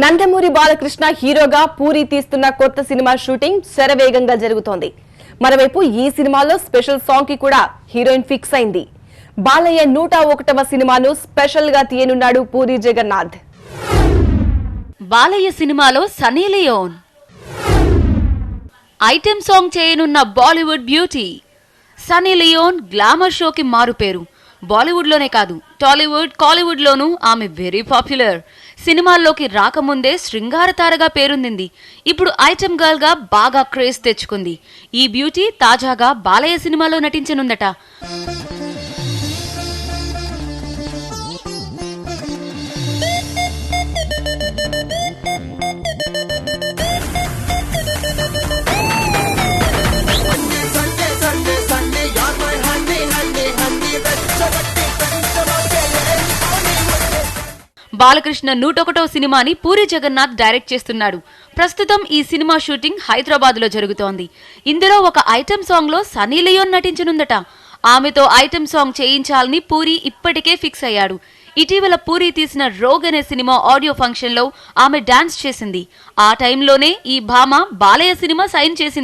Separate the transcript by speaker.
Speaker 1: నందమూరి బాలకృష్ణ హీరోగా పూరి తీస్తున్న కొత్త సినిమా షూటింగ్ శరవేగంగా జరుగుతోంది. మరోవైపు ఈ సినిమాలో స్పెషల్ సాంగ్ కి కూడా హీరోయిన్ ఫిక్స్ అయింది. బాలయ్య 101వ సినిమాను స్పెషల్ గా తీయనున్నాడు పూరి జగన్నాథ్.
Speaker 2: బాలయ్య సినిమాలో సన్నీ లియోన్ ఐటెం సాంగ్ చేయనున్న బాలీవుడ్ బ్యూటీ. సన్నీ లియోన్ గ్లామర్ షోకి మారుపేరు. బాలీవుడ్ లోనే కాదు, టాలీవుడ్, కాలీవుడ్ లోనూ ఆమె వెరీ పాపులర్. సినిమాల్లోకి రాకముందే శృంగార తారగా పేరొందింది. ఇప్పుడు ఐటెం గర్ల్ గా బాగా క్రేజ్ తెచ్చుకుంది. ఈ బ్యూటీ తాజాగా బాలయ్య సినిమాలో నటించనుందట. బాలకృష్ణ 101వ సినిమాని పూరి జగన్నాథ్ డైరెక్ట్ చేస్తున్నాడు. ప్రస్తుతం ఈ సినిమా షూటింగ్ హైదరాబాద్ లో జరుగుతోంది. ఇందులో ఒక ఐటెం సాంగ్ లో సన్నీ లియోన్ నటించనుందట. ఆమెతో ఐటెం సాంగ్ చేయించాలని పూరి ఇప్పటికే ఫిక్స్ అయ్యాడు. ఇటీవల పూరి తీసిన రోగ్ అనే సినిమా ఆడియో ఫంక్షన్ లో ఆమె డాన్స్ చేసింది. ఆ టైంలోనే ఈ భామ బాలయ్య సినిమా సైన్ చేసింది.